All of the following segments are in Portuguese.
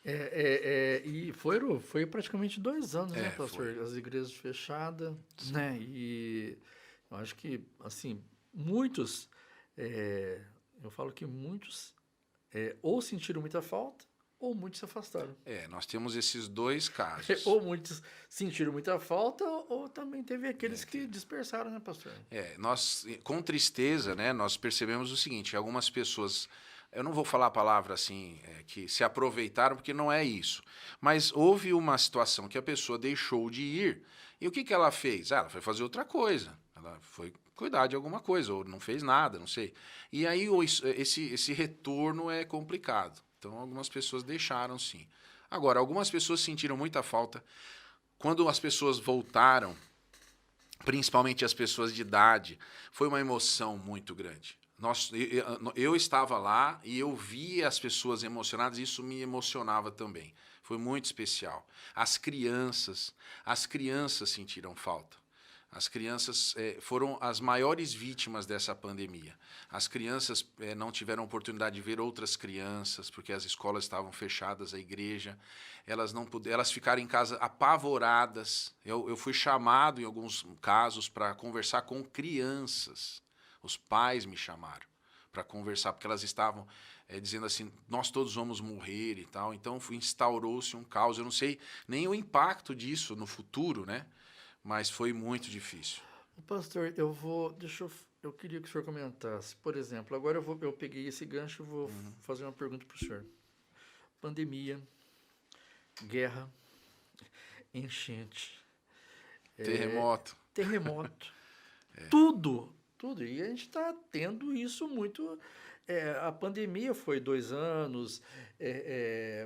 E foi praticamente 2 anos, né, Foi. pastor? As igrejas fechadas, né? E eu acho que, assim, muitos, é, eu falo que muitos ou sentiram muita falta, ou muitos se afastaram. Nós temos esses dois casos. Ou muitos sentiram muita falta, ou também teve aqueles que dispersaram, né, pastor? Nós, com tristeza, né, nós percebemos o seguinte: algumas pessoas, eu não vou falar a palavra assim, que se aproveitaram, porque não é isso, mas houve uma situação que a pessoa deixou de ir, e o que, que ela fez? Ela foi fazer outra coisa, ela foi cuidar de alguma coisa, ou não fez nada, não sei. E aí esse retorno é complicado. Então, algumas pessoas deixaram, sim. Agora, algumas pessoas sentiram muita falta. Quando as pessoas voltaram, principalmente as pessoas de idade, foi uma emoção muito grande. Eu estava lá e eu via as pessoas emocionadas, e isso me emocionava também. Foi muito especial. As crianças sentiram falta. As crianças foram as maiores vítimas dessa pandemia. As crianças não tiveram oportunidade de ver outras crianças, porque as escolas estavam fechadas, a igreja. Elas não puderam, elas ficaram em casa apavoradas. Eu fui chamado, em alguns casos, para conversar com crianças. Os pais me chamaram para conversar, porque elas estavam dizendo assim: nós todos vamos morrer e tal. Então instaurou-se um caos. Eu não sei nem o impacto disso no futuro, né? Mas foi muito difícil. Pastor, eu queria que o senhor comentasse. Por exemplo, agora eu peguei esse gancho e vou fazer uma pergunta para o senhor. Pandemia, guerra, enchente, Terremoto. terremoto, tudo. E a gente está tendo isso muito. A pandemia foi 2 anos,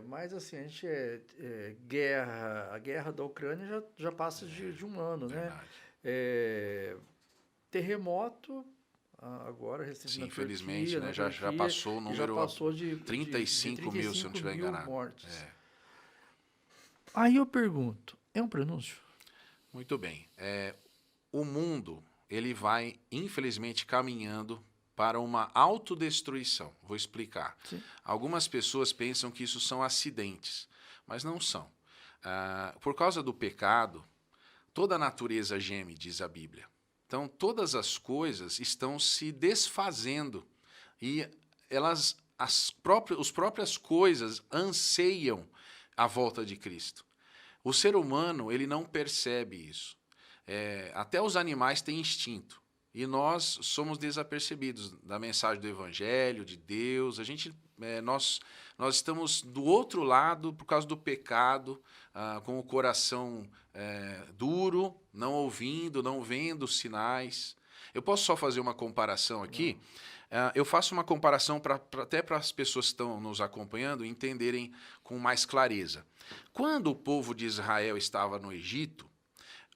mas assim, a guerra da Ucrânia já passa de um ano, né? Verdade. É, terremoto, agora recente Sim, infelizmente, né? Na Já Turquia, passou o e já número passou de 35 mil, se eu não 35 estiver mil enganado. mortes. Aí eu pergunto, é um prenúncio? Muito bem. O mundo, ele vai, infelizmente, caminhando para uma autodestruição. Vou explicar. Sim. Algumas pessoas pensam que isso são acidentes, mas não são. Por causa do pecado, toda a natureza geme, diz a Bíblia. Então, todas as coisas estão se desfazendo e os próprias coisas anseiam a volta de Cristo. O ser humano, ele não percebe isso. Até os animais têm instinto. E nós somos desapercebidos da mensagem do Evangelho, de Deus. Nós estamos do outro lado por causa do pecado, com o coração duro, não ouvindo, não vendo os sinais. Eu posso só fazer uma comparação aqui? Eu faço uma comparação até para as pessoas que estão nos acompanhando entenderem com mais clareza. Quando o povo de Israel estava no Egito,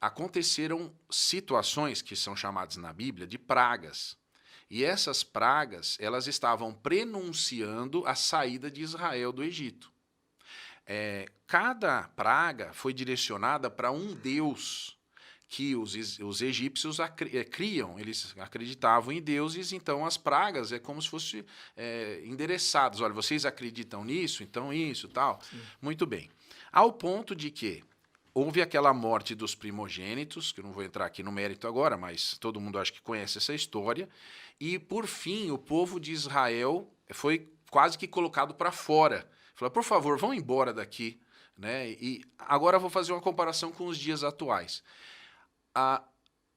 aconteceram situações que são chamadas na Bíblia de pragas. E essas pragas, elas estavam prenunciando a saída de Israel do Egito. Cada praga foi direcionada para um deus que os egípcios criam, eles acreditavam em deuses, então as pragas é como se fossem endereçadas. Olha, vocês acreditam nisso, então isso, tal. Sim. Muito bem. Ao ponto de que houve aquela morte dos primogênitos, que eu não vou entrar aqui no mérito agora, mas todo mundo acho que conhece essa história, e por fim o povo de Israel foi quase que colocado para fora. Falou: por favor, vão embora daqui. Né? E agora eu vou fazer uma comparação com os dias atuais.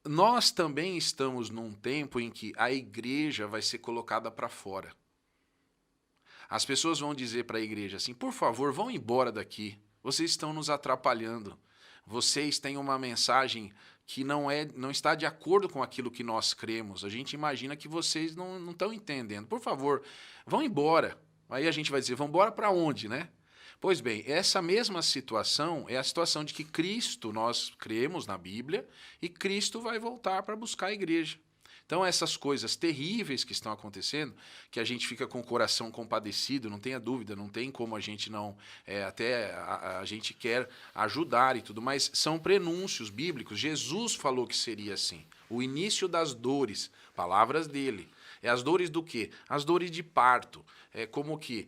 Nós também estamos num tempo em que a igreja vai ser colocada para fora. As pessoas vão dizer para a igreja assim: por favor, vão embora daqui. Vocês estão nos atrapalhando. Vocês têm uma mensagem que não está de acordo com aquilo que nós cremos. A gente imagina que vocês não estão entendendo. Por favor, vão embora. Aí a gente vai dizer: vão embora para onde, né? Pois bem, essa mesma situação é a situação de que Cristo, nós cremos na Bíblia, e Cristo vai voltar para buscar a igreja. Então, essas coisas terríveis que estão acontecendo, que a gente fica com o coração compadecido, não tenha dúvida, não tem como a gente não... até a gente quer ajudar e tudo, mas são prenúncios bíblicos. Jesus falou que seria assim. O início das dores, palavras dele. É as dores do quê? As dores de parto. É como que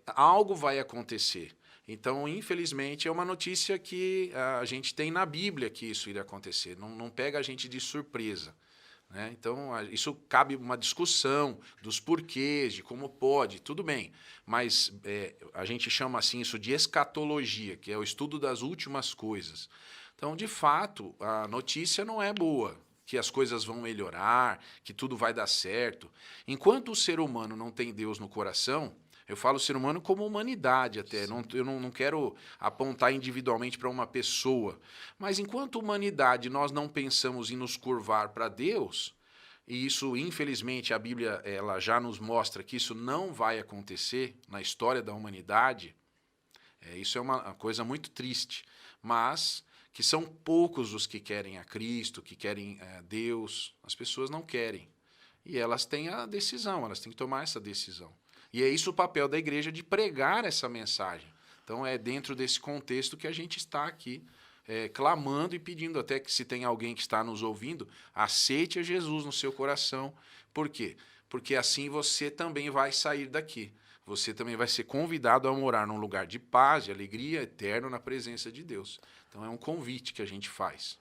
algo vai acontecer. Então, infelizmente, é uma notícia que a gente tem na Bíblia que isso iria acontecer. Não pega a gente de surpresa. Né? Então, isso cabe uma discussão dos porquês, de como pode, tudo bem. Mas a gente chama assim isso de escatologia, que é o estudo das últimas coisas. Então, de fato, a notícia não é boa, que as coisas vão melhorar, que tudo vai dar certo. Enquanto o ser humano não tem Deus no coração, eu falo ser humano como humanidade até, eu não quero apontar individualmente para uma pessoa, mas enquanto humanidade nós não pensamos em nos curvar para Deus, e isso, infelizmente, a Bíblia ela já nos mostra que isso não vai acontecer na história da humanidade, isso é uma coisa muito triste, mas que são poucos os que querem a Cristo, que querem Deus, as pessoas não querem. E elas têm a decisão, elas têm que tomar essa decisão. E é isso o papel da igreja de pregar essa mensagem. Então é dentro desse contexto que a gente está aqui clamando e pedindo até que se tem alguém que está nos ouvindo, aceite a Jesus no seu coração. Por quê? Porque assim você também vai sair daqui. Você também vai ser convidado a morar num lugar de paz, de alegria, eterno na presença de Deus. Então é um convite que a gente faz.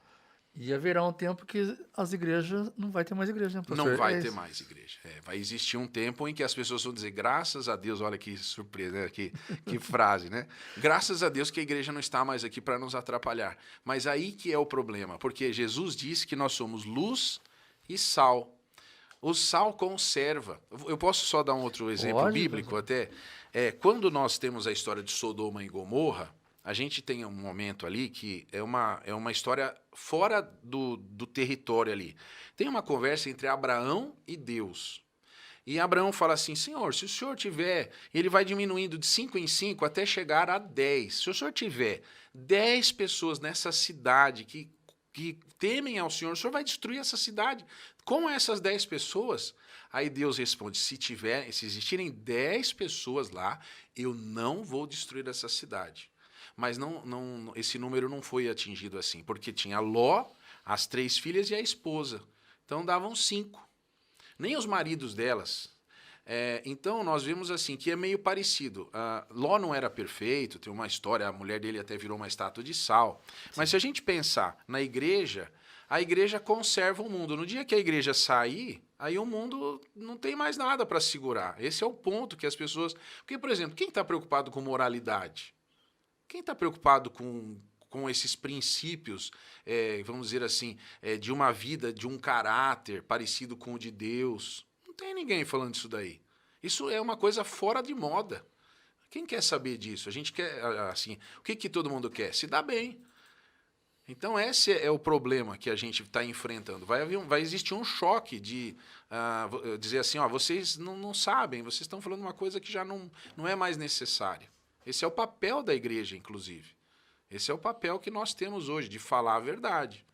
E haverá um tempo que as igrejas, não vai ter mais igreja, né, professor? Não vai ter mais igreja. Vai existir um tempo em que as pessoas vão dizer, graças a Deus, olha que surpresa, né? que frase, né? Graças a Deus que a igreja não está mais aqui para nos atrapalhar. Mas aí que é o problema, porque Jesus disse que nós somos luz e sal. O sal conserva. Eu posso só dar um outro exemplo bíblico até? Quando nós temos a história de Sodoma e Gomorra, a gente tem um momento ali que é uma história fora do território ali. Tem uma conversa entre Abraão e Deus. E Abraão fala assim, Senhor, se o Senhor tiver... Ele vai diminuindo de 5 em 5 até chegar a 10. Se o Senhor tiver 10 pessoas nessa cidade que temem ao Senhor, o Senhor vai destruir essa cidade. Como essas 10 pessoas? Aí Deus responde, se existirem 10 pessoas lá, eu não vou destruir essa cidade. Mas esse número não foi atingido assim, porque tinha Ló, as 3 filhas e a esposa. Então davam 5. Nem os maridos delas. Então nós vemos assim que é meio parecido. Ló não era perfeito, tem uma história, a mulher dele até virou uma estátua de sal. Mas se a gente pensar na igreja, a igreja conserva o mundo. No dia que a igreja sair, aí o mundo não tem mais nada para segurar. Esse é o ponto que as pessoas... Porque, por exemplo, quem está preocupado com moralidade? Quem está preocupado com esses princípios, vamos dizer assim, de uma vida, de um caráter parecido com o de Deus? Não tem ninguém falando isso daí. Isso é uma coisa fora de moda. Quem quer saber disso? A gente quer, assim, o que todo mundo quer? Se dar bem. Então esse é o problema que a gente está enfrentando. Vai existir um choque de dizer assim, vocês não sabem, vocês estão falando uma coisa que já não é mais necessária. Esse é o papel da igreja, inclusive. Esse é o papel que nós temos hoje, de falar a verdade.